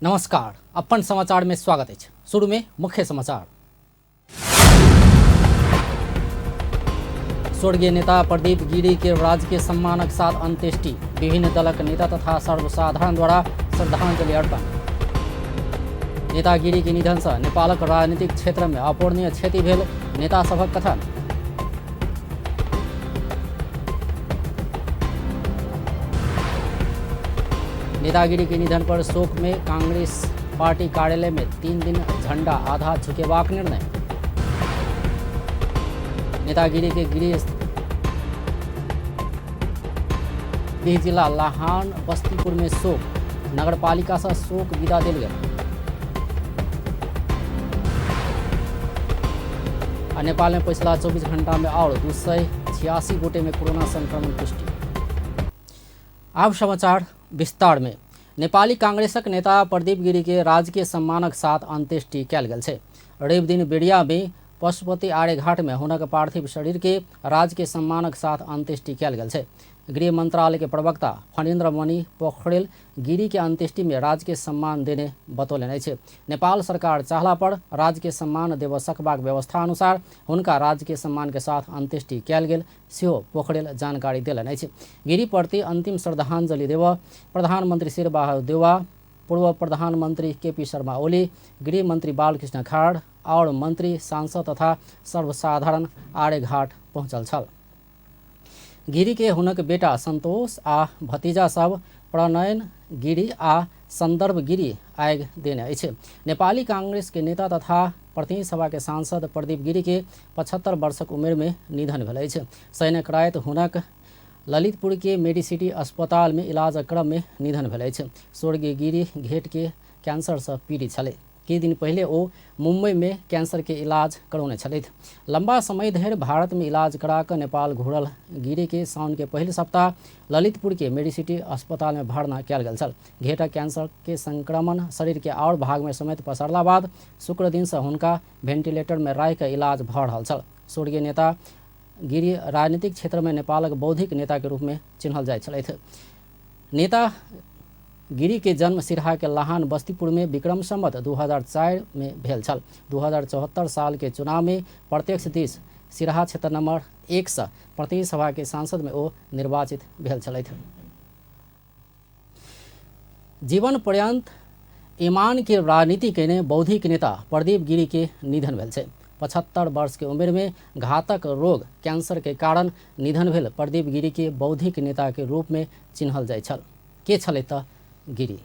नमस्कार, अपन समाचार में स्वागत है। शुरू में मुख्य समाचार। स्वर्गीय नेता प्रदीप गिरी के राजकीय सम्मानक साथ अंत्येष्टि। विभिन्न दलक नेता तथा सर्वसाधारण द्वारा श्रद्धांजलि अर्पण। नेता गिरी के निधन से नेपालक राजनीतिक क्षेत्र में अपूरणीय क्षति भेल, नेता सभक कथन। नेता गिरी के निधन पर शोक में कांग्रेस पार्टी कार्यालय में 3 दिन झंडा आधा झुकेबाक निर्णय। नेता गिरी के गृह जिला लाहान बस्तीपुर में शोक, नगरपालिका से शोक विदा दिल गया। नेपाल में पिछला 24 घंटा में और 286 गोटे में कोरोना संक्रमण पुष्टि। अब समाचार विस्तार में। नेपाली कांग्रेसक नेता प्रदीप गिरी के राजकीय सम्मानक साथ अंत्येष्टि कयल गेल छै। रवि दिन बेड़िया में पशुपति आर्यघाट में हुनक पार्थिव शरीर के राजकीय सम्मानक साथ अंत्येष्टि कयल गेल छै। गृह मंत्रालय के प्रवक्ता फणीन्द्र मणि पोखरेल गिरी के अंत्येष्टि में राजकीय सम्मान देने बतौलनि छै। नेपाल सरकार चाहला पर राजकीय सम्मान देव सकबाक व्यवस्था अनुसार हुनका राजकीय सम्मान के साथ अंत्येष्टि कयल गेल सेहो पोखरेल जानकारी देलनि छै। गिरी प्रति अंतिम श्रद्धांजलि देव प्रधानमंत्री शेरबहादुर देउवा, पूर्व प्रधानमंत्री केपी शर्मा ओली, गृह मंत्री बालकृष्ण खाड़ और मंत्री, सांसद तथा सर्वसाधारण आर्यघाट पहुंचल छल। गिरी के हुनक बेटा संतोष आ भतीजा सब प्रणयन गिरी आ संदर्भ गिरी आग देने अछि। नेपाली कांग्रेस के नेता तथा प्रतिनिधि सभा के सांसद प्रदीप गिरी के 75 वर्षक उम्र में निधन भेल अछि। शनिक राति हुनक ललितपुर के मेडिसिटी अस्पताल में इलाज क्रम में निधन भेल अछि। स्वर्गीय गिरी घेट के कैंसर से पीड़ित छले। किछु दिन पहले ओ मुंबई में कैंसर के इलाज करौने छलथि। लंबा समय धरि भारत में इलाज करा कर नेपाल घुरल गिरी के साउन के पहले सप्ताह ललितपुर के मेडिसिटी अस्पताल में भर्ना कयल गेल छल। घेटक कैंसर के संक्रमण शरीर के और भाग में समेत पसरला बाद शुक्र दिन से हुनका वेंटिलेटर में राखि के इलाज भ रहल छल। स्वर्गीय नेता गिरी राजनीतिक क्षेत्र में नेपालक बौद्धिक नेता के रूप में चिन्हल जाइत छलथि। नेता गिरी के जन्म सिरहा के लाहान बस्तीपुर में विक्रम संवत 2004 में भेल छल। 2074 साल के चुनाव में प्रत्यक्ष दिस सिरहा क्षेत्र नंबर 1 से प्रतिनिधि सभा के सांसद में ओ निर्वाचित भेल छलथि। जीवन पर्यंत ईमान के राजनीति केने बौद्धिक नेता प्रदीप गिरी के निधन भेल छै। 75 वर्ष के उम्र में घातक रोग कैंसर के कारण निधन भेल प्रदीप गिरी के बौद्धिक नेता के रूप में चिन्हल जाइत छल। के छलै त गिरी?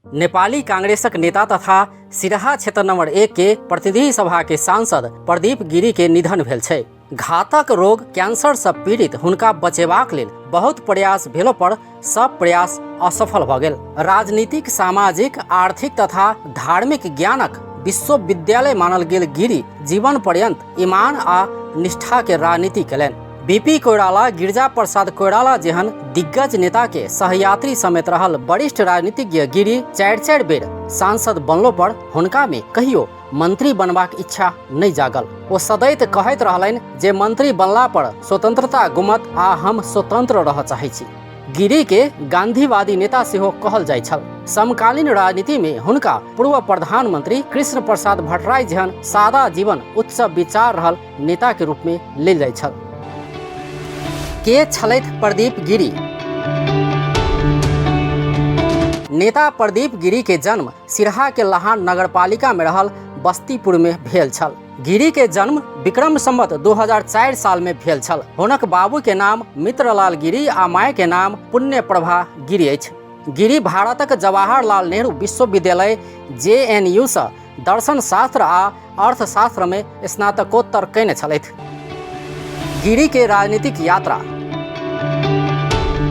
नेपाली कांग्रेसक नेता तथा सिरहा क्षेत्र नंबर 1 के प्रतिनिधि सभा के सांसद प्रदीप गिरी के निधन भेल छै। घातक रोग कैंसर से पीड़ित हुनका बचेबाक लेल बहुत प्रयास भेलो पर सब प्रयास असफल भ गेल। राजनीतिक, सामाजिक, आर्थिक तथा धार्मिक ज्ञानक विश्वविद्यालय मानल गेल गिरी जीवन पर्यंत ईमान आ निष्ठा के राजनीति कयलनि। बीपी कोइराला, गिरिजा प्रसाद कोइराला जेहन दिग्गज नेता के सहयात्री समेत रहल वरिष्ठ राजनीतिज्ञ गिरी 4 बेर सांसद बनलो पर हुनका में कहियो मंत्री बनबाक इच्छा नहीं जागल। वो सदैत कहैत रहलनि जे मंत्री बनला पर स्वतंत्रता गुमत आ हम स्वतंत्र रह चाहै छी। गिरी के गांधीवादी नेता सेहो कहल जाय छल। समकालीन राजनीति में हुनका पूर्व प्रधानमंत्री कृष्ण प्रसाद भट्टराई जेहन सादा जीवन उच्च विचार रहल नेता के रूप में लेल जाय छल। के छलथि प्रदीप गिरी? नेता प्रदीप गिरी के जन्म सिरहा के लाहान नगरपालिका में रहल बस्तीपुर में भेल छल। गिरी के जन्म विक्रम संवत 2004 साल में भेल छल। हुनक बाबू के नाम मित्रलाल गिरी आ माय के नाम पुण्य प्रभा गिरी अछि। गिरी भारतक जवाहरलाल नेहरू विश्वविद्यालय JNU से दर्शन शास्त्र आ अर्थशास्त्र में स्नातकोत्तर कयने छलथि। गिरी के राजनीतिक यात्रा।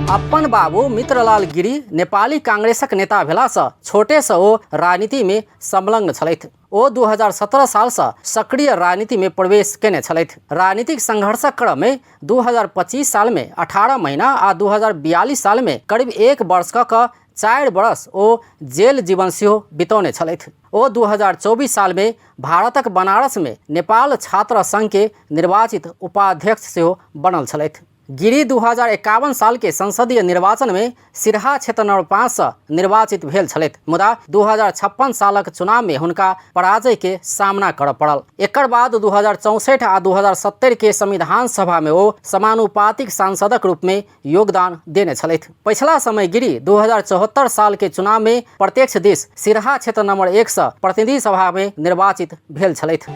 अपन बाबू मित्रलाल गिरी नेपाली कांग्रेसक नेता भेला से छोटे से ओ राजनीति में संलग्न छलथि। ओ 2017 साल से सक्रिय राजनीति में प्रवेश केने छलथि। राजनीतिक संघर्षक क्रम में 2025 साल में 18 महीना आ 2042 साल में करीब 1 वर्ष का 4 बरस ओ जेल जीवन सेहो बितौने छलथि। ओ 2024 साल में भारतक बनारस में नेपाल छात्र संघ के निर्वाचित उपाध्यक्ष सेहो बनल छलथि। गिरी 2051 साल के संसदीय निर्वाचन में सिरहा क्षेत्र नंबर 5 से निर्वाचित भेल छलैथ, मुदा 2056 सालक चुनाव में हुनका पराजय के सामना करऽ पड़ल। एकर बाद 2064 आ 2070 के संविधान सभा में ओ समानुपातिक सांसदक रूप में योगदान देने छलैथ। पिछला समय गिरी 2074 साल के चुनाव में प्रत्यक्ष दिस सिरहा क्षेत्र नंबर 1 से प्रतिनिधि सभा में निर्वाचित भेल छलैथ।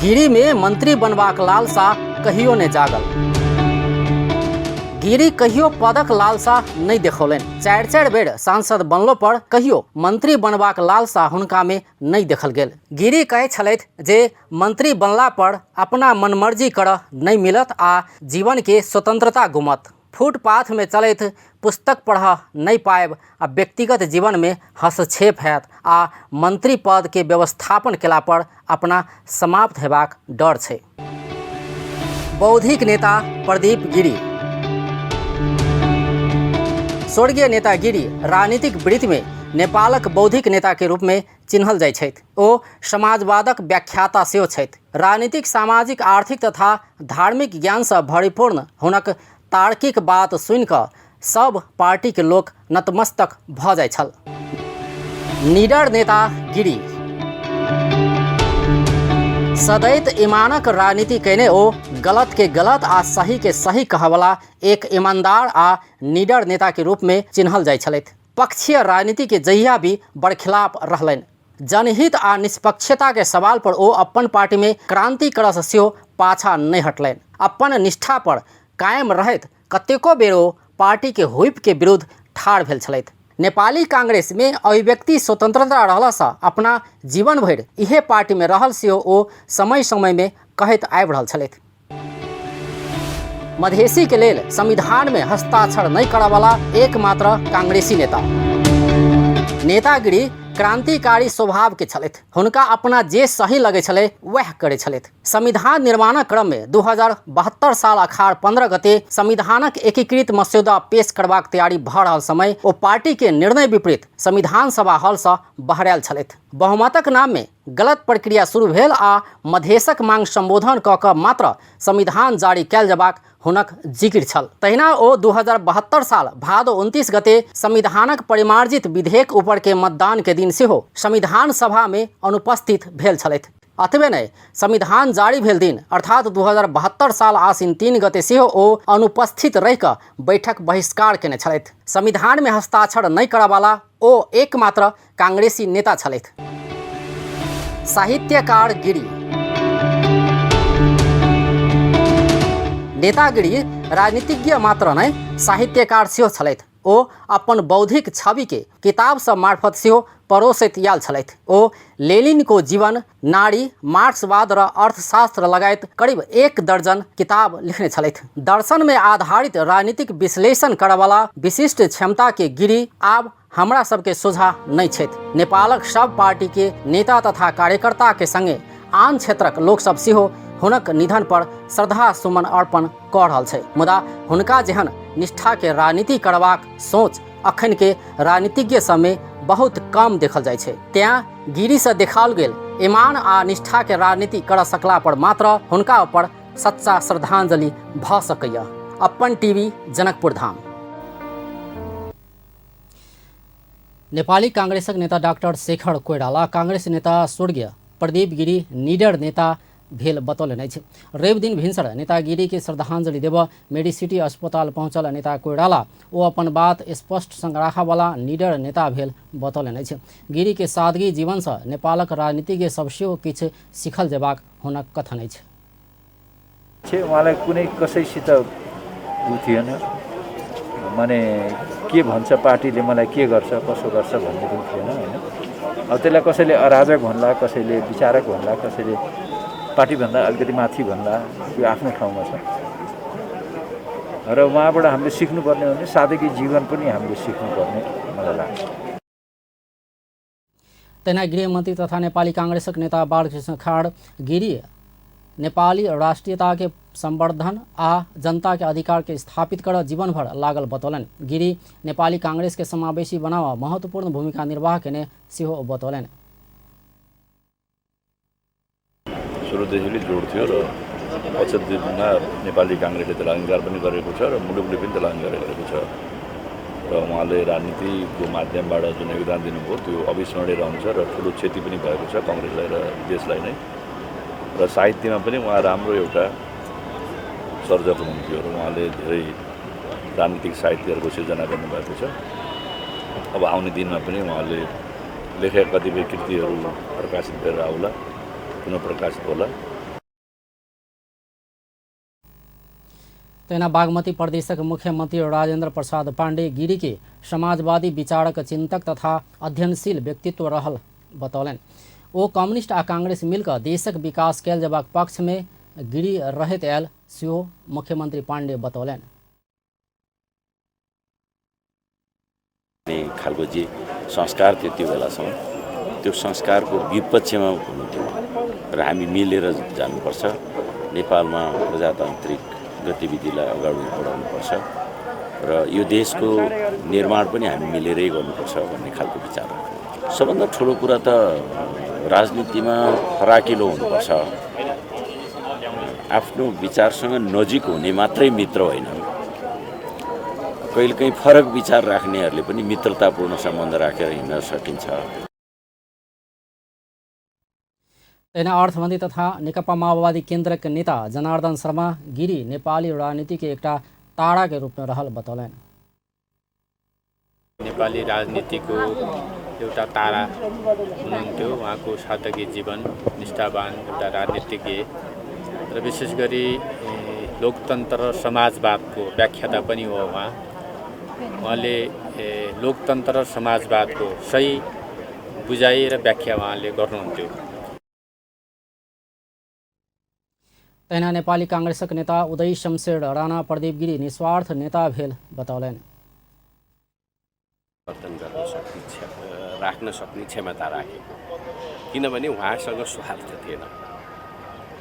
गिरी में मंत्री बनबाक लालसा कहियो नहि जागल। गिरी कहियो पदक लालसा नहीं देखौलनि। 4 बेर सांसद बनलो पर कहियो मंत्री बनबाक लालसा हुनका में नहीं देखल गेल। गिरी कहै छलैथ जे मंत्री बनला पर अपना मनमर्जी करऽ नहीं मिलत आ जीवन के स्वतंत्रता गुमत। फुटपाथ में चलैत पुस्तक पढ़ऽ नहीं पाएब आ व्यक्तिगत जीवन में हस्तक्षेप हैत आ मंत्री पद के व्यवस्थापन केला पर अपना समाप्त हेबाक डर छै। बौद्धिक नेता प्रदीप गिरी। स्वर्गीय नेता गिरी राजनीतिक वृत्ति में नेपालक बौद्धिक नेता के रूप में चिन्हल जाइ छथि। ओ समाजवादक व्याख्याता सेहो छथि। राजनीतिक, सामाजिक, आर्थिक तथा धार्मिक ज्ञान से भरिपूर्ण हुनक तार्किक बात सुनि कऽ सब पार्टी के लोक नतमस्तक भऽ जाइ छल। निडर नेता गिरी। सदैत ईमानक राजनीति कयने ओ गलत के गलत आ सही के सही कहवला एक ईमानदार आ निडर नेता के रूप में चिन्हल जाइ छलैथ। पक्षीय राजनीति के जहिया भी बरखिलाफ रहलनि। जनहित आ निष्पक्षता के सवाल पर ओ अपन पार्टी में क्रांति करऽ से सेहो पाछा नहीं हटलनि। अपन निष्ठा पर कायम रहैत कतेको बेर ओ पार्टी के हुइप के विरुद्ध ठाढ़ भेल छलैथ। नेपाली कांग्रेस में अभिव्यक्ति स्वतंत्रता रहला से अपना जीवन भर इहे पार्टी में रहल सेहो ओ समय समय में कहैत आबि रहल छलैथ। मधेसी के लेल संविधान में हस्ताक्षर नहीं करऽ वाला एकमात्र कांग्रेसी नेता गिरी क्रांतिकारी स्वभाव के छलैथ। हुनका अपना जे सही लगे छले वह करे छलैथ। संविधान निर्माणक क्रम में 2072 साल अखाड़ 15 गते संविधानक एकीकृत मस्यौदा पेश करबाक तैयारी भऽ रहल समय ओ पार्टी के निर्णय विपरीत संविधान सभा हॉल से बहरायल छलैथ। बहुमतक नाम में गलत प्रक्रिया शुरू भेल आ मधेशक मांग संबोधन कऽ कऽ मात्र संविधान जारी कयल जेबाक हुनक जिक्र छल। तहिना ओ 2072 साल भादो 29 गते संविधानक परिमार्जित विधेयक ऊपर के मतदान के दिन सेहो संविधान सभा में अनुपस्थित भेल छलैथ। अतबे नहीं, संविधान जारी भेल दिन अर्थात 2072 साल आसिन 3 गते सेहो ओ अनुपस्थित रहि कऽ बैठक बहिष्कार केने छलैथ। संविधान में हस्ताक्षर नहीं करऽ वाला ओ एकमात्र कांग्रेसी नेता छलैथ। साहित्यकार गिरी। नेता गिरी राजनीतिज्ञ मात्र नहीं साहित्यकार सेहो छलैथ। ओ अपन बौद्धिक छवि के किताब सब मार्फत सेहो परोसैत आयल छलैथ। ओ लेनिन को जीवन, नारी, मार्क्सवाद र अर्थशास्त्र लगायत करीब 1 दर्जन किताब लिखने छलैथ। दर्शन में आधारित राजनीतिक विश्लेषण करऽ वाला विशिष्ट क्षमता के गिरी आब हमरा सबके सोझा नहीं छथि। नेपालक सब पार्टी के नेता तथा कार्यकर्ता के संगे आन क्षेत्रक लोक सब सेहो हुनक निधन पर श्रद्धा सुमन अर्पण कऽ रहल छै। मुदा हुनका जेहन निष्ठा के राजनीति करबाक सोच अखन के राजनीतिज्ञ सब में बहुत कम देखल जाइ छै। तें गिरी से देखाओल गेल ईमान आ निष्ठा के राजनीति करऽ सकला पर मात्र हुनका ऊपर सच्चा श्रद्धांजलि भऽ सकैया। अपन टीवी जनकपुर धाम। नेपाली कांग्रेसक नेता डॉक्टर शेखर कोइराला कांग्रेस नेता स्वर्गीय प्रदीप गिरी निडर नेता भेल बतौलनि अछि। रवि दिन भिनसर नेता गिरी के श्रद्धांजलि देबऽ मेडिसिटी अस्पताल पहुंचल नेता कोइराला ओ अपन बात स्पष्ट संग राखऽ वाला निडर नेता भेल बतौलनि अछि। गिरी के सादगी जीवन से नेपालक राजनीतिज्ञ सब सेहो किछु सिखल जेबाक हुनक कथन अछि। उहाँलाई कुनै कसैसित उ थिएन, माने के भन्छ पार्टीले मलाई के गर्छ कसो गर्छ भन्ने पनि थिएन हैन। अब त्यसलाई कसैले अराजक भन्ला, कसैले विचारक भन्ला, कसैले पार्टीभन्दा अलिकति माथि भन्ला, त्यो आफ्नो ठाउँमा छ। र उहाँबाट हामीले सिक्नुपर्ने भने सादगी जीवन पनि हामीले सिक्नुपर्ने मलाई लाग्छ। तेना गृहमन्त्री तथा नेपाली कांग्रेसक नेता बालकृष्ण खाड़ गिरी नेपाली राष्ट्रियता के संवर्धन आ जनता के अधिकार के स्थापित कर जीवन भर लागल बतौलन। गिरी नेपाली कांग्रेस के समावेशी बनावा महत्वपूर्ण भूमिका निर्वाह केने सेहो बतौलन। सुरुदेखि जोड थियो र पछिल्लो दिनमा नेपाली काङ्ग्रेसले त्यसलाई अङ्गीकार पनि गरेको छ र मुलुकले पनि त्यसलाई अङ्गीकार गरेको छ र उहाँले राजनीतिको माध्यमबाट जुन योगदान दिनुभयो त्यो अविस्मरणीय रहन्छ र ठुलो क्षति पनि भएको छ काङ्ग्रेसलाई र देशलाई नै। र साहित्यमा पनि उहाँ राम्रो एउटा सर्जक हुनुहुन्थ्यो र उहाँले धेरै राजनीतिक साहित्यहरूको सिर्जना गर्नुभएको छ। अब आउने दिनमा पनि उहाँले लेखेका कतिपय कृतिहरू प्रकाशित गरेर आउला, पुनः प्रकाशित होला। तेना बागमती प्रदेशक मुख्यमंत्री राजेंद्र प्रसाद पांडे गिरी के समाजवादी विचारक, चिंतक तथा अध्ययनशील व्यक्तित्व रहल बतौलन। ओ कम्युनिस्ट आ कांग्रेस मिलकर देशक विकास कैल जबाक पक्ष में गिरी रहत आयल सेहो मुख्यमंत्री पांडे बतौलन। खालको जे संस्कार थियो त्यो बेलासम्म त्यो संस्कारको विपक्षमा हुनुहुन्थ्यो र हामी मिलेर जानुपर्छ। नेपालमा प्रजातान्त्रिक गतिविधिलाई अगाडि बढाउनुपर्छ र यो देशको निर्माण पनि हामी मिलेरै गर्नुपर्छ भन्ने खालको विचार राख्नु। सबभन्दा ठुलो कुरा त राजनीतिमा फराकिलो हुनुपर्छ। आफ्नो विचारसँग नजिक हुने मात्रै मित्र होइन, कहिलेकाहीँ फरक विचार राख्नेहरूले पनि मित्रतापूर्ण सम्बन्ध राखेर हिँड्न सकिन्छ। तेना अर्थमन्त्री तथा नेकपा माओवादी केन्द्र के नेता जनार्दन शर्मा गिरी नेपाली राजनीति के एकटा तारा के रूप में रहल बतौलन। नेपाली राजनीतिको एउटा तारा हुनुहुन्थ्यो। उहाँको सार्थकी जीवन, निष्ठावान एउटा राजनीतिज्ञ र विशेष गरी लोकतन्त्र र समाजवादको व्याख्याता पनि हो। उहाँले लोकतन्त्र र समाजवादको सही बुझाइ र व्याख्या उहाँले गर्नुहुन्थ्यो। तेना नेपाली कांग्रेसक नेता उदय शमशेर राणा प्रदीप गिरी निस्वार्थ नेता भेल बतौलन। राख्न सक्ने क्षमता राखेको, किनभने उहाँसँग स्वार्थ थिएन।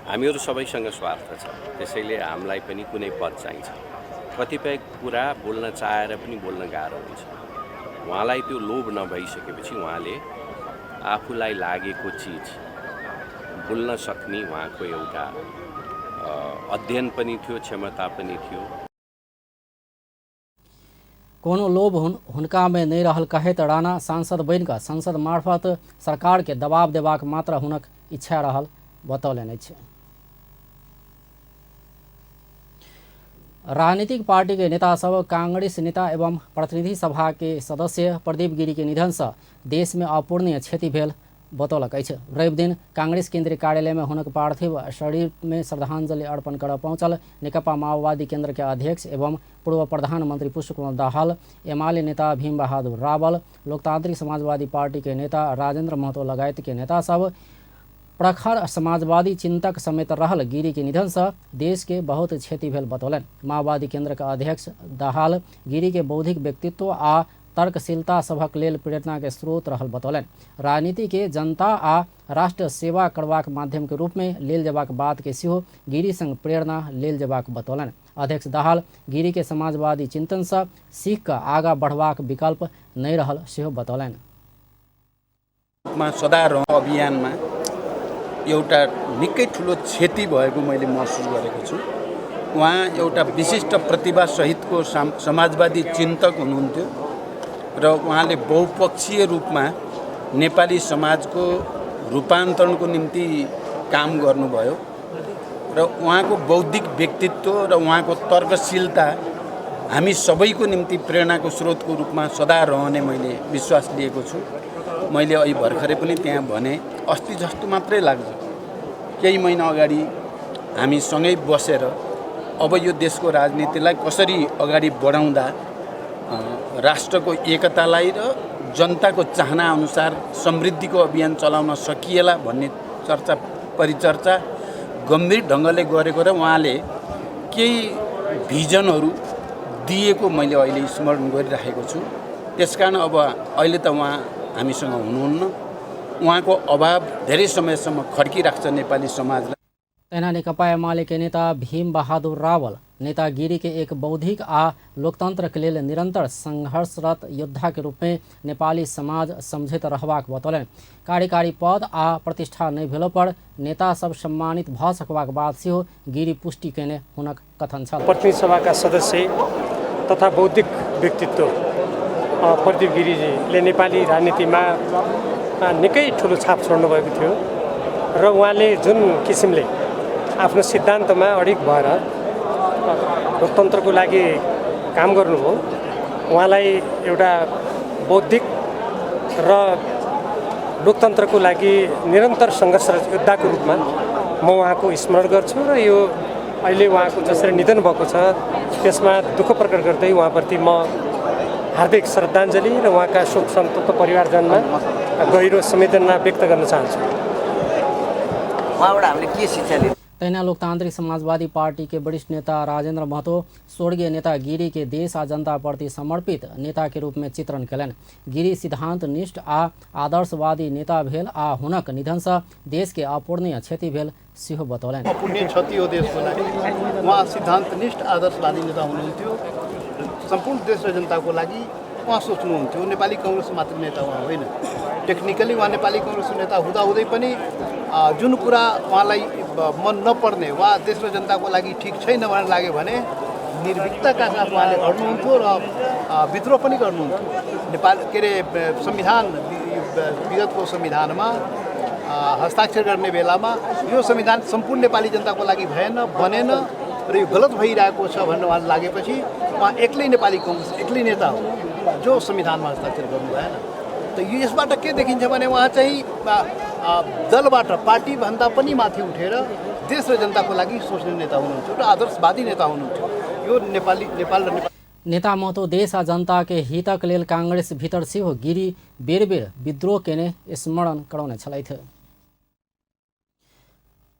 हामीहरू सबैसँग स्वार्थ छ, त्यसैले हामीलाई पनि कुनै पद चाहिन्छ। कतिपय कुरा बोल्न चाहेर पनि बोल्न गाह्रो हुन्छ। उहाँलाई त्यो लोभ नभइसकेपछि उहाँले आफूलाई लागेको चिज बोल्न सक्ने उहाँको एउटा अध्ययन पनि थियो, क्षमता पनि थियो। कोनो लोभ हुनका में नहीं रहल कहेत राणा सांसद बनिकऽ संसद मार्फत सरकार के दबाव देबाक मात्र हुनक इच्छा रहल बतौलन अछि। राजनीतिक पार्टी के नेता सब, कांग्रेस नेता एवं प्रतिनिधि सभा के सदस्य प्रदीप गिरी के निधन से देश में अपूर्णीय क्षति भेल बतौलक अछि। रवि दिन कांग्रेस केंद्रीय कार्यालय में हुनक पार्थिव शरीर में श्रद्धांजलि अर्पण कर पहुंचल नेकपा माओवादी केंद्र के अध्यक्ष एवं पूर्व प्रधानमंत्री पुष्पकमल दाहाल, एमाले नेता भीम बहादुर रावल, लोकतांत्रिक समाजवादी पार्टी के नेता राजेंद्र महतो लगायत के नेता सब। प्रखर समाजवादी चिंतक समेत रहल गिरी के निधन से देश के बहुत क्षति भेल बतौलन। माओवादी केंद्र के अध्यक्ष दाहाल गिरी के बौद्धिक व्यक्तित्व आ तर्कशीलता सभक लेल प्रेरणा के स्रोत रहल बतौलन। राजनीति के जनता आ राष्ट्र सेवा करबाक माध्यम के रूप में लेल जबाक बात के सेहो गिरी संग प्रेरणा लेल जबाक बतौलन। अध्यक्ष दाहाल गिरी के समाजवादी चिंतन से सीख कर आगा बढ़बाक विकल्प नहीं रहल सेहो बतौलन। सदा रहौं अभियानमा एउटा निकै ठुलो क्षति भएको मैले महसुस गरेको छु। उहाँ एउटा विशिष्ट प्रतिभा सहितको समाजवादी चिन्तक हुनुहुन्थ्यो र उहाँले बहुपक्षीय रूपमा नेपाली समाजको रूपान्तरणको निम्ति काम गर्नुभयो र उहाँको बौद्धिक व्यक्तित्व र उहाँको तर्कशीलता हामी सबैको निम्ति प्रेरणाको स्रोतको रूपमा सदा रहने मैले विश्वास लिएको छु। मैले अहिले भर्खरै पनि त्यहाँ भने, अस्ति जस्तो मात्रै लाग्छ। केही महिना अगाडि हामी सँगै बसेर अब यो देशको राजनीतिलाई कसरी अगाडि बढाउँदा राष्ट्रको एकतालाई र जनताको चाहना अनुसार समृद्धिको अभियान चलाउन सकिएला भन्ने चर्चा परिचर्चा गम्भीर ढङ्गले गरेको र उहाँले केही भिजनहरू दिएको मैले अहिले स्मरण गरिराखेको छु। त्यसकारण अब अहिले त उहाँ हामीसँग हुनुहुन्न। उहाँको अभाव धेरै समयसम्म खड्किराख्छ नेपाली समाजलाई। तेना नेकपा एमाले के नेता भीम बहादुर रावल नेता गिरी के एक बौद्धिक आ लोकतंत्र के लेल निरंतर संघर्षरत योद्धा के रूप में नेपाली समाज समझैत रहबाक बतौलनि। कार्यकारी पद आ प्रतिष्ठा नहि भेला पर नेता सब सम्मानित भ सकबाक बाद सेहो गिरी पुष्टि केने हुनक कथन छल। प्रतिनिधि सभाका सदस्य तथा बौद्धिक व्यक्तित्व प्रदीप गिरीजीले नेपाली राजनीतिमा निकै ठुलो छाप छोड्नु भएको थियो र उहाँले जुन किसिमले आफ्नो सिद्धान्तमा अडिग भएर लोकतन्त्रको लागि काम गर्नुभयो, उहाँलाई एउटा बौद्धिक र लोकतन्त्रको लागि निरन्तर सङ्घर्षरत योद्धाको रूपमा म उहाँको स्मरण गर्छु र यो अहिले उहाँको जसरी निधन भएको छ त्यसमा दुःख प्रकट गर्दै उहाँप्रति म हार्दिक श्रद्धाञ्जली र उहाँका शोक सन्तप्त परिवारजनमा गहिरो संवेदना व्यक्त गर्न चाहन्छु। उहाँबाट हामीले के शिक्षा लियौँ? तैना लोकतांत्रिक समाजवादी पार्टी के वरिष्ठ नेता राजेंद्र महतो स्वर्गीय नेता गिरी के देश आ जनता प्रति समर्पित नेता के रूप में चित्रण कयलनि। गिरी सिद्धांत निष्ठ आ आदर्शवादी नेता भेल आ हुनक निधन से देश के अपूर्णीय क्षति भेल सेहो बतौलनि। अपूर्णीय क्षति हो देशको लागि। उहाँ सिद्धांत निष्ठ आदर्शवादी नेता हुनुहुन्थ्यो। सम्पूर्ण देश र जनताको लागि उहाँ सोच्नुहुन्थ्यो। नेपाली कांग्रेस मात्र नेता उहाँ होइन। टेक्निकली उहाँ नेपाली कांग्रेस नेता हुँदाहुँदै पनि जुन कुरा उहाँलाई मन नपर्ने, उहाँ देश र जनताको लागि ठिक छैन भनेर लाग्यो भने निर्भीकताका साथ उहाँले गर्नुहुन्थ्यो र विद्रोह पनि गर्नुहुन्थ्यो। नेपाल के अरे संविधान विगतको संविधानमा हस्ताक्षर गर्ने बेलामा यो संविधान सम्पूर्ण नेपाली जनताको लागि भएन, बनेन र यो गलत भइरहेको छ भन्ने उहाँलाई लागेपछि उहाँ एक्लै नेपाली कांग्रेस एक्लै नेता हो जो संविधानमा हस्ताक्षर गर्नु भएन। त यसबाट के देखिन्छ भने उहाँ चाहिँ दलबाट पार्टीभन्दा पनि माथि उठेर देश र जनताको लागि सोच्ने नेता हुनुहुन्थ्यो र आदर्शवादी नेता हुनुहुन्थ्यो। यो नेपाल र नेता महतो देश आ जनता के हितक लेल कांग्रेस भीतर सेहो गिरी बेर बेर विद्रोह केने स्मरण कराउने छलथि।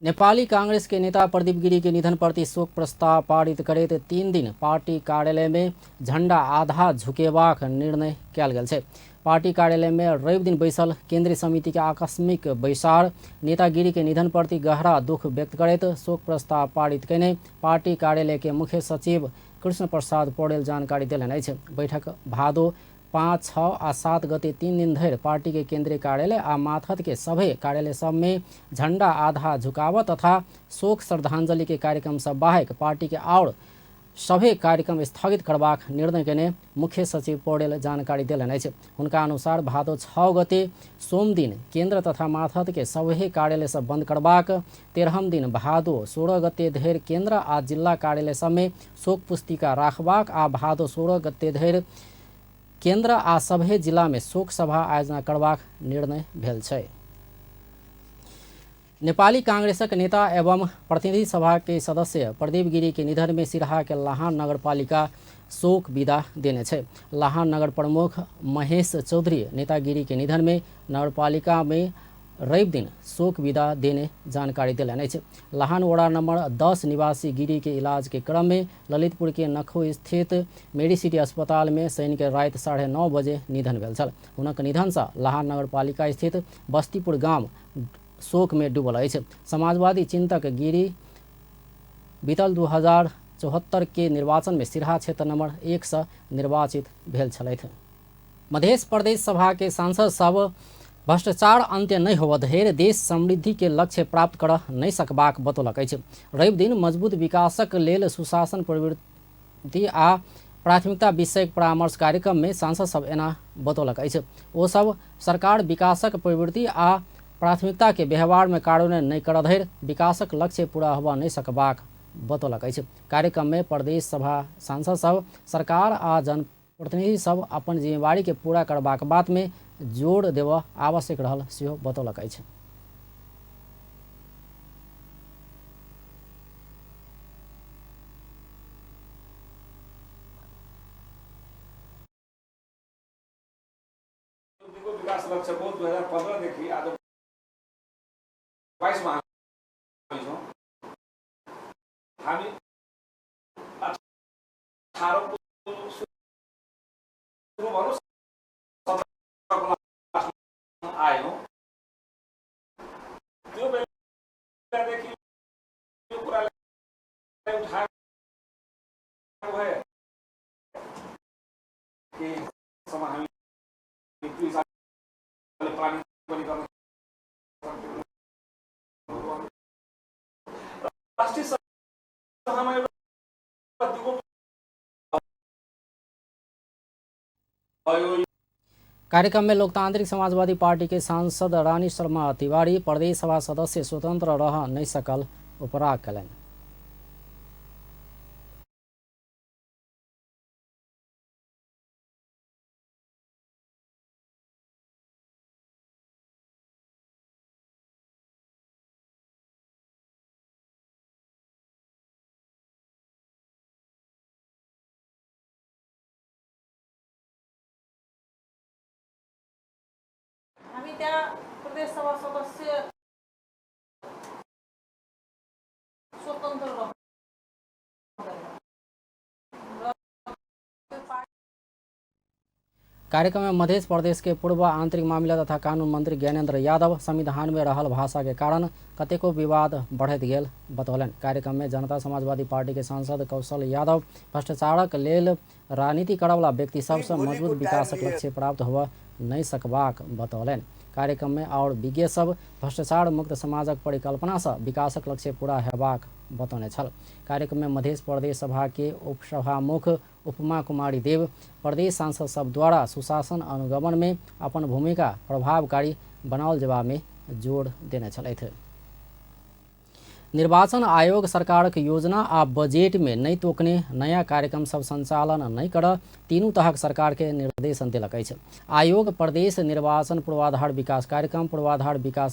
नेपाली कांग्रेस के नेता प्रदीप गिरी के निधन प्रति शोक प्रस्ताव पारित करैत 3 दिन पार्टी कार्यालय में झंडा आधा झुकेबाक निर्णय कयल गेल छै। पार्टी कार्यालय में रवि दिन बैसल केंद्रीय समिति के आकस्मिक बैसार नेता गिरी के निधन प्रति गहरा दुख व्यक्त करैत शोक प्रस्ताव पारित कयने पार्टी कार्यालय के मुख्य सचिव कृष्ण प्रसाद पौडेल जानकारी देलनि अछि। बैठक भादो 5, 6 आ 7 गते 3 दिन धरि पार्टी के केंद्रीय कार्यालय आ माथत के सभे कार्यालय सब में झंडा आधा झुकाव तथा शोक श्रद्धांजलि के कार्यक्रम सब बाहेक पार्टी के और सभे कार्यक्रम स्थगित करबाक निर्णय केने मुख्य सचिव पौडेल जानकारी देलनि अछि। हुनका अनुसार भादो 6 गते सोम दिन केंद्र तथा माथत के सभे कार्यालय सब बंद करबाक, 13 दिन भादो 16 गते धरि केंद्र आ जिला कार्यालय सब में शोक पुस्तिका राखबाक आ भादो 16 गते धरि केंद्र आ सभे जिला में शोक सभा आयोजना करबाक निर्णय भेल छै। नेपाली कांग्रेसक नेता एवं प्रतिनिधि सभा के सदस्य प्रदीप गिरी के निधन में सिराहा के लाहान नगरपालिका शोक विदा देने छै। लाहान नगर प्रमुख महेश चौधरी नेता गिरी के निधन में नगरपालिका में रवि दिन शोक विदा देने जानकारी दिलनि अछि। लाहान वड़ा नंबर 10 निवासी गिरी के इलाज के क्रम में ललितपुर के नखो स्थित मेडिसिटी अस्पताल में शनि के रात 9:30 बजे निधन भेल छल। हुनक निधन से लाहान नगरपालिका स्थित बस्तीपुर गांव शोक में डूबल अछि। समाजवादी चिंतक गिरी बीतल 2074 के निर्वाचन में सिराहा क्षेत्र नंबर 1 से निर्वाचित भेल छलथि। मध्य प्रदेश सभा के सांसद सब भ्रष्टाचार अंत्य नहीं होबऽ धरि देश समृद्धि के लक्ष्य प्राप्त कर नहीं सकबाक बतौलक अछि। रवि दिन मजबूत विकासक लेल सुशासन प्रवृत्ति आ प्राथमिकता विषयक परामर्श कार्यक्रम में सांसद सब एना बतौलक अछि। ओ सब सरकार विकासक प्रवृत्ति आ प्राथमिकता के व्यवहार में कार्यान्वयन नहीं कर धरि विकासक लक्ष्य पूरा होबऽ नहीं सकबाक बतौलक अछि। कार्यक्रम में प्रदेश सभा सांसद सब सरकार आ जनप्रतिनिधि सब अपन जिम्मेवारी के पूरा करबाक बात में जोड़ देवा आवश्यक रहल सेहो बतौलक अछि। विकास लक्ष्य को 2015 देखि आज 22 में हामी 18 को शुरू भनौँ आयो त्यो बेलादेखि यो कुरालाई उठाएर सभासम्म हामी त्यो हिसाबले प्लानिङ पनि गर्न राष्ट्रिय सभामा एउटा दिगो कार्यक्रम में लोकतांत्रिक समाजवादी पार्टी के सांसद रानी शर्मा तिवारी प्रदेश सभा सदस्य स्वतंत्र रह नहीं सकल उपराग कलन। हामी त्यहाँ प्रदेश सभा सदस्य स्वतन्त्र रह कार्यक्रम में मध्य प्रदेश के पूर्व आंतरिक मामला तथा कानून मंत्री ज्ञानेन्द्र यादव संविधान में रहल भाषा के कारण कतेको विवाद बढ़त गेल बतौलन। कार्यक्रम में जनता समाजवादी पार्टी के सांसद कौशल यादव भ्रष्टाचारक लेल राजनीति करवला व्यक्ति सबसे मजबूत विकासक लक्ष्य प्राप्त हुआ नहीं सकबाक बतौलन। कार्यक्रम में और विज्ञ सब भ्रष्टाचार मुक्त समाजक परिकल्पना से विकासक लक्ष्य पूरा हेबाक बतौने छल। कार्यक्रम में मध्य प्रदेश सभा के उपसभामुख उपमा कुमारी देव प्रदेश सांसद सब द्वारा सुशासन अनुगमन में अपन भूमिका प्रभावकारी बनाओल जवाब में जोड़ देने छल। निर्वाचन आयोग सरकार की योजना आ बजेट में नहीं तोकने नया कार्यक्रम सब संचालन नहीं कर तीनों तहक सरकार के निर्देशन दिलक अछि। आयोग प्रदेश निर्वाचन पूर्वाधार विकास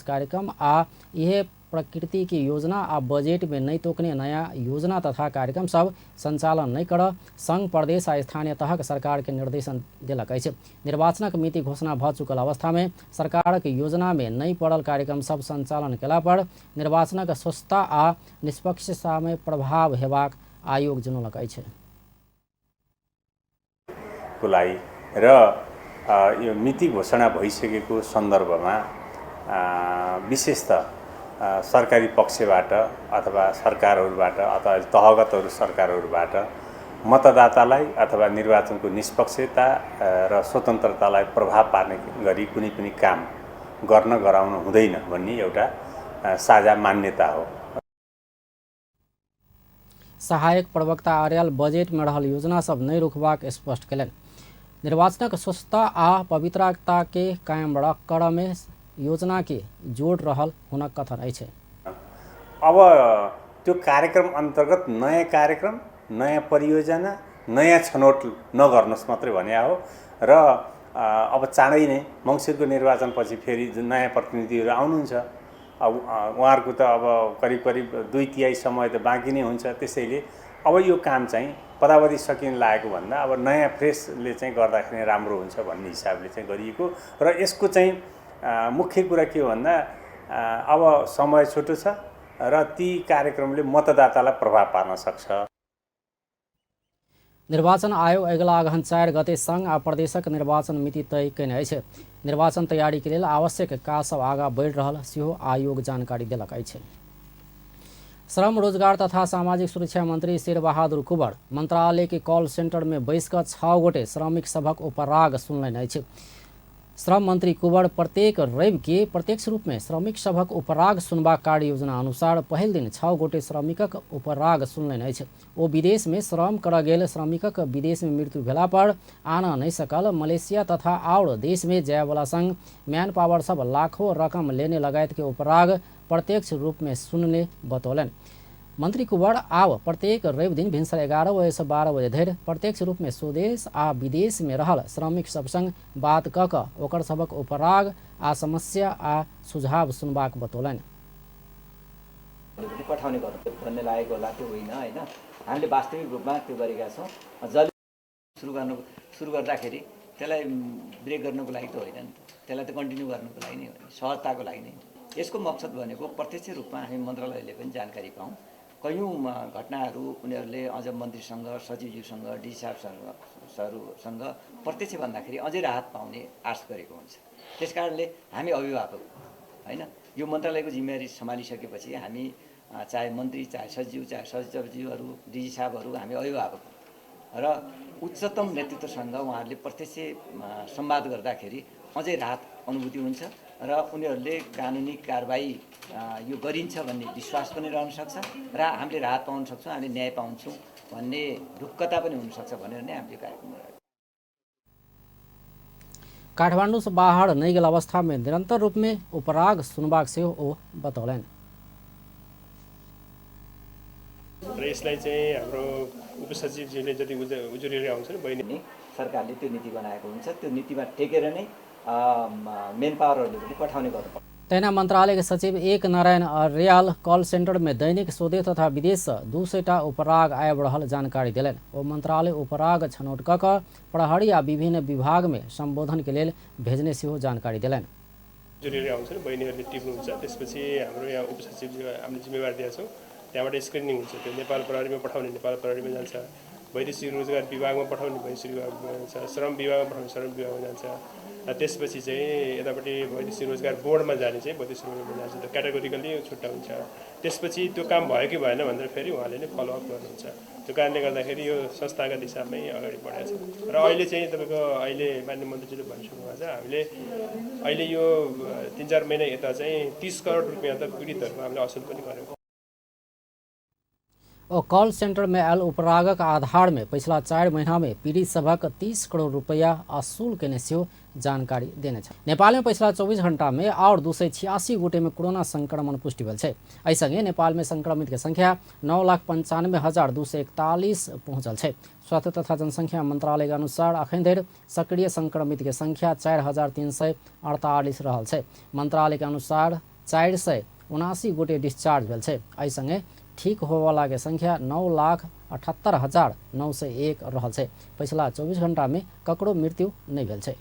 कार्यक्रम आ यह प्रकृति की योजना आ बजेट में नहीं तोकने नया योजना तथा कार्यक्रम सब संचालन नहीं कर संघ प्रदेश आ स्थानीय तहक सरकार के निर्देशन दिलक अछि। निर्वाचनक मिति घोषणा भ चुकल अवस्था में सरकार के योजना में नहीं पड़ल कार्यक्रम सब संचालन केला पर निर्वाचनक स्वच्छता आ निष्पक्षता में प्रभाव हेबाक आयोग जनौलक अछि। यो मिति घोषणा भइसकेको सन्दर्भमा विशेषतः सरकारी पक्षबाट अथवा सरकारहरूबाट अथवा तहगतहरू सरकारहरूबाट मतदातालाई अथवा निर्वाचनको निष्पक्षता र स्वतन्त्रतालाई प्रभाव पार्ने गरी कुनै पनि काम गर्न गराउनु हुँदैन भन्ने एउटा साझा मान्यता हो। सहायक प्रवक्ता आर्याल बजेट में रहल योजना सब नहीं रुकबाक स्पष्ट कलन। निर्वाचनक स्वच्छता आ पवित्रता के कायम रखकर में योजना के जोड़ रहल हुनक कथन अछि। अब त्यो कार्यक्रम अन्तर्गत नयाँ कार्यक्रम नयाँ परियोजना नयाँ छनौट नगर्नुहोस् मात्रै भने हो र अब चाँडै नै मङ्सिरको निर्वाचनपछि फेरि जुन नयाँ प्रतिनिधिहरू आउनुहुन्छ अब उहाँहरूको त अब करिब 2/3 समय त बाँकी नै हुन्छ। त्यसैले अब यो काम चाहिँ पदावधि सकिन लागेको भन्दा अब नयाँ फ्रेसले चाहिँ गर्दाखेरि राम्रो हुन्छ भन्ने हिसाबले चाहिँ गरिएको र यसको चाहिँ मुख्य कुरा के हो भन्दा अब समय छोटो छ र ती कार्यक्रमले मतदातालाई प्रभाव पार्न सक्छ। निर्वाचन आयोग अगिला अगहन 4 गते संघ आ प्रदेशक निर्वाचन मिति तय कयने अछि। निर्वाचन तैयारी के लेल आवश्यक काज सब आगा बढ़ि रहल सेहो आयोग जानकारी देलक अछि। श्रम रोजगार तथा सामाजिक सुरक्षा मंत्री शेर बहादुर कुंवर मंत्रालय के कॉल सेंटर में बैस कर 6 गोटे श्रमिक सभक उपराग सुनलनि अछि। श्रम मंत्री कुंवर प्रत्येक रवि के प्रत्यक्ष रूप में श्रमिक सभक उपराग सुनबा कार्य योजना अनुसार पहिल दिन 6 गोटे श्रमिकक उपराग सुनलनि अछि। ओ विदेश में श्रम कर गेल श्रमिकक विदेश में मृत्यु भेला पर आन नहीं सकल मलेशिया तथा और देश में जाय वाला संग मैन पावर सब लाखों रकम लेने लगायत के उपराग प्रत्यक्ष रूप में सुनने बतौलन। मंत्री कुंवर आव प्रत्येक रवि दिन भिनसर 11 बजे से 12 बजे धरि प्रत्यक्ष रूप में स्वदेश आ विदेश में रहल श्रमिक सब संग बात क क ओकर सबक उपराग आ समस्या आ सुझाव सुनबाक बतौलन। पठाउने भन्ने लागेको होला त्यो होइन हैन। हामीले वास्तविक रूपमा त्यो गरेका छौँ। जहिले सुरु गर्दाखेरि त्यसलाई ब्रेक गर्नको लागि त होइन नि, त्यसलाई त कन्टिन्यू गर्नको लागि नै हो, सहजताको लागि नै। यसको मकसद भनेको प्रत्यक्ष रूपमा हामी मन्त्रालयले पनि जानकारी पाऊँ। कयौँ घटनाहरू उनीहरूले अझ मन्त्रीसँग सचिवज्यूसँग डिसी साहबसँग प्रत्यक्ष भन्दाखेरि अझै राहत पाउने आश गरेको हुन्छ। त्यसकारणले हामी अभिभावक हैन, यो मन्त्रालयको जिम्मेवारी सम्हालिसकेपछि हामी चाहे मन्त्री चाहे सचिव चाहे सचिवज्यूहरू डिसी साहबहरू हामी अभिभावक र उच्चतम नेतृत्वसँग उहाँहरूले प्रत्यक्ष संवाद गर्दाखेरि अझै राहत अनुभूति हुन्छ र उनीहरूले कानुनी कारबाही यो गरिन्छ भन्ने विश्वास पनि रहन सक्छ र हामीले राहत पाउन सक्छौँ, हामीले न्याय पाउँछौँ भन्ने ढुक्कता पनि हुनसक्छ भनेर नै हामीले कार्यक्रम गरेको। काठमाडौँ से बाहर नहीं गल अवस्था में निरंतर रूप में उपराग सुनबाक से ओ बतौलन। र यसलाई चाहिँ हाम्रो उपसचिवजीले जति उजुरी आउँछ नि बहिनी सरकारले त्यो नीति बनाएको हुन्छ, त्यो नीतिमा टेकेर नै मेन पावरहरूले पनि पठाउने गर्नुपर्छ। तेना मंत्रालय के सचिव एक नारायण अर्याल कॉल सेंटर में दैनिक स्वदेश तथा विदेश 200टा उपराग आय बढ़ल जानकारी दिलन। वो मंत्रालय उपराग छनौट क प्रहरी आ विभिन्न विभाग में संबोधन के लिए भेजने से जानकारी दिलन। जुरी आउँछ नि बहिनीहरूले टिप्नुहुन्छ, त्यसपछि हाम्रो यहाँ उपसचिवजी हामीले जिम्मेवार दिएका छौँ, त्यहाँबाट स्क्रिनिङ हुन्छ, त्यो नेपाल प्रहरीमा पठाउने नेपाल प्रहरीमा जान्छ, वैदेशिक रोजगार विभागमा पठाउने वैदेशिक विभागमा जान्छ, श्रम विभागमा पठाउने श्रम विभागमा जान्छ, त्यसपछि चाहिँ यतापट्टि वैदेशिक रोजगार बोर्डमा जाने चाहिँ वैदेशिक बोर्डमा जान्छ, त्यो क्याटेगोरिकली छुट्टा हुन्छ। त्यसपछि त्यो काम भयो कि भएन भनेर फेरि उहाँले नै फलोअप गर्नुहुन्छ। त्यो कारणले गर्दाखेरि यो संस्थागत हिसाबमै अगाडि बढाएको छ र अहिले चाहिँ तपाईँको अहिले माननीय मन्त्रीजीले भनिसक्नु भएको छ, हामीले अहिले यो 3-4 महिना यता चाहिँ 30 करोड रुपियाँ त पीडितहरूको हामीले असुल पनि गरेको। और कॉल सेंटर में आयल उपरागक आधार में पिछला 4 महीना में पीड़ित सबक 30 करोड़ रुपया असूल केने से जानकारी देने छ। नेपाल में पिछला 24 घंटा में और 286 गोटे में कोरोना संक्रमण पुष्टि भेल छै। ऐसंगे नेपाल में संक्रमित के संख्या 9,95,241 पहुंचल छै। स्वास्थ्य तथा जनसंख्या मंत्रालय के अनुसार अखन धरि सक्रिय संक्रमित के संख्या 4,348 रहल छै। मंत्रालय के अनुसार 479 गोटे डिस्चार्ज भेल छै। ऐसंगे ठीक होवाला के संख्या 9,78,901 रहल छै। पिछला 24 घंटा में ककरो मृत्यु नहीं भेल छै।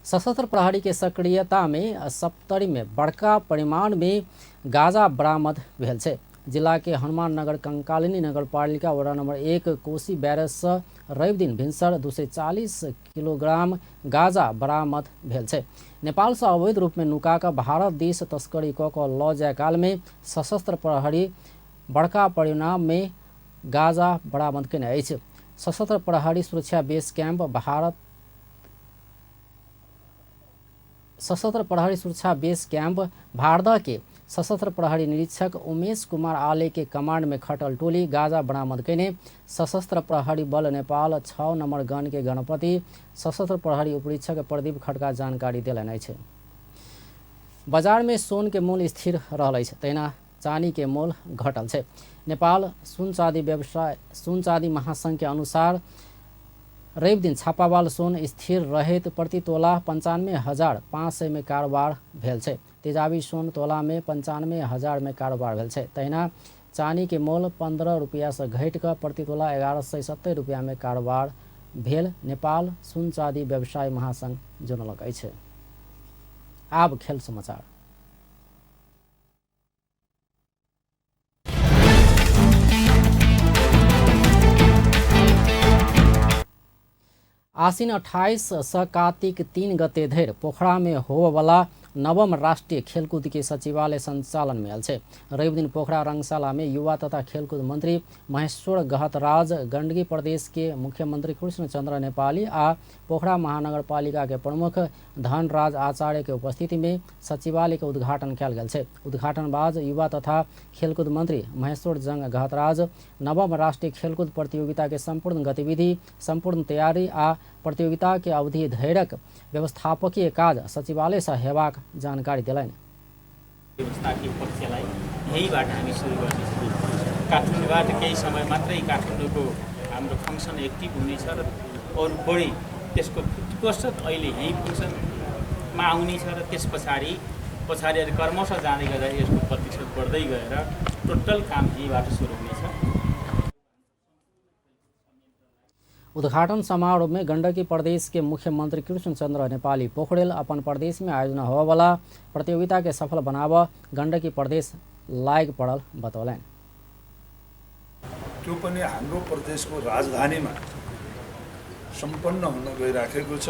सशस्त्र प्रहरी के सक्रियता में सप्तरी में बड़का परिमाण में गांजा बरामद भेल छै। जिला के हनुमान नगर कंकालिनी नगर पालिका वडा नंबर 1 कोसी बैरज से रवि दिन भिनसर 240 किलोग्राम गांजा बरामद भेल छै। नेपाल से अवैध रूप में नुका कर भारत देश तस्करी क लऽ जाय काल में सशस्त्र प्रहरी बड़का परिमाण में गांजा बरामद केने अछि। सशस्त्र प्रहरी सुरक्षा बेस कैंप भारत सशस्त्र प्रहरी सुरक्षा बेस कैंप भारदा के सशस्त्र प्रहरी निरीक्षक उमेश कुमार आले के कमांड में खटल टोली गांजा बरामद केने सशस्त्र प्रहरी बल नेपाल 6 नंबर गण के गणपति सशस्त्र प्रहरी उपरीक्षक प्रदीप खड़का जानकारी दिलन अछि। बाजार में सोन के मूल्य स्थिर रहल अछि, तहिना चानी के मूल्य घटल छै। नेपाल सुन चाँदी महासंघ के अनुसार रवि दिन छापावाल सोन स्थिर रहित प्रति तोला 95,500 में कारोबार भेल छै। तेजाबी सोन तोला में 95,000 में कारोबार भेल छै। तहिना चानी के मोल 15 रुपया से घटि कऽ प्रति तोला 1170 रुपया में कारोबार भेल नेपाल सुन चाँदी व्यवसाय महासंघ जनौलक अछि। आब खेल समाचार। आसिन 28 से कार्तिक 3 गते धरि पोखरा में होबवला नवम राष्ट्रीय खेलकूद के सचिवालय संचालन में आयल छै। रवि दिन पोखरा रंगशाला में युवा तथा खेलकूद मंत्री महेश्वर गहतराज, गंडकी प्रदेश के मुख्यमंत्री कृष्णचंद्र नेपाली आ पोखरा महानगर पालिका के प्रमुख धनराज आचार्य के उपस्थिति में सचिवालय के उद्घाटन कयल गेल छै। उद्घाटन बाद युवा तथा खेलकूद मंत्री महेश्वर जंग गहतराज नवम राष्ट्रीय खेलकूद प्रतियोगिता के संपूर्ण गतिविधि, संपूर्ण तैयारी आ प्रतियोगिता के अवधि धरिक व्यवस्थापकीय काज सचिवालय से हेबाक जानकारी दिलनि। व्यवस्थाकीय पक्षलाई यहीबाट हामी सुरु गर्नेछौँ। काठमाडौँबाट केही समय मात्रै काठमाडौँको हाम्रो फङ्सन एक्टिभ हुनेछ र अरू बढी त्यसको कसरत अहिले यही फङ्सनमा आउनेछ र त्यस पछाडि क्रमशः जाँदै गर्दा यसको प्रतिशत बढ्दै गएर टोटल काम यहीबाट सुरु हुनेछ। उद्घाटन समारोह में गंडकी प्रदेश के मुख्यमंत्री कृष्णचंद्र नेपाली पोखरेल अपन प्रदेश में आयोजना होवाला प्रतियोगिता के सफल बनाव गंडकी प्रदेश लायक पड़ल बतौलन। त्यो पनि हाम्रो प्रदेशको राजधानीमा सम्पन्न हुन गइराखेको छ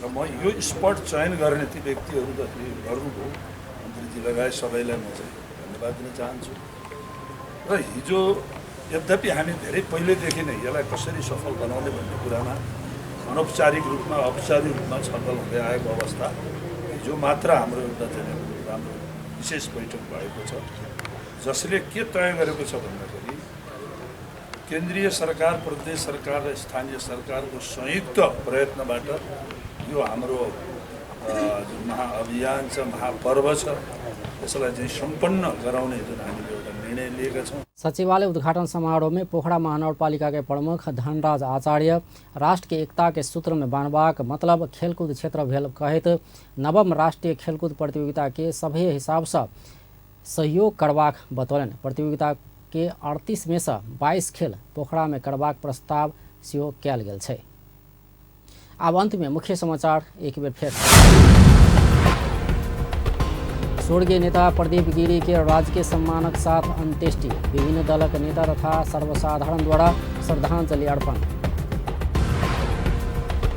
र म यो स्पट चयन गर्ने ती व्यक्तिहरू जसले गर्नुभयो मन्त्रीजी लगायत सबैलाई म चाहिँ धन्यवाद दिन चाहन्छु। र हिजो यद्यपि हामी धेरै पहिलेदेखि नै यसलाई कसरी सफल बनाउने भन्ने कुरामा अनौपचारिक रूपमा औपचारिक रूपमा छलफल हुँदै आएको अवस्था जो मात्र हाम्रो एउटा चाहिँ राम्रो विशेष बैठक भएको छ जसले के तय गरेको छ भन्दाखेरि केन्द्रीय सरकार प्रदेश सरकार र स्थानीय सरकारको संयुक्त प्रयत्नबाट यो हाम्रो जुन महाअभियान छ महापर्व छ यसलाई चाहिँ सम्पन्न गराउने जुन हामीले एउटा निर्णय लिएका छौँ। सचिवालय उद्घाटन समारोह में पोखरा महानगरपालिका के प्रमुख धनराज आचार्य राष्ट्र के एकता के सूत्र में बांधबाक मतलब खेलकूद क्षेत्र भेल कहत नवम राष्ट्रीय खेलकूद प्रतियोगिता के सभी हिसाब से सहयोग करबाक बतौलन। प्रतियोगिता के 38 में से 22 खेल पोखरा में करबाक प्रस्ताव सेहो कयल गेल छै। अब अंत में मुख्य समाचार एक बेर फिर। स्वर्गीय नेता प्रदीप गिरी के राजकीय सम्मानक साथ अंत्येष्टि, विभिन्न दलक नेता तथा सर्वसाधारण द्वारा श्रद्धांजलि अर्पण।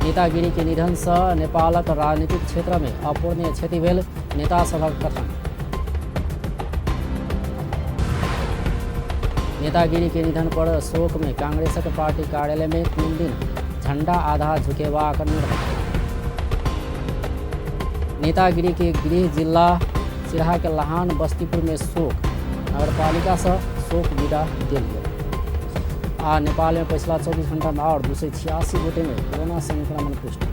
नेता गिरी के निधन से नेपालक राजनीतिक क्षेत्र में अपूरणीय क्षति भेल, नेता सभक कथन। नेता गिरी के निधन पर शोक में कांग्रेसक पार्टी कार्यालय में 3 दिन झंडा आधा झुकेबाक निर्णय। नेता गिरी के गृह जिला सिराहा के लहान बस्तीपुर में शोक, नगरपालिका से शोक विदा दिल गया। आ नेपाल में पिछला 24 घंटा में और 286 गोटे में कोरोना संक्रमण पुष्टि।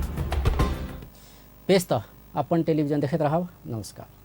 पेश त अपन टेलीविजन देखते रहब। नमस्कार।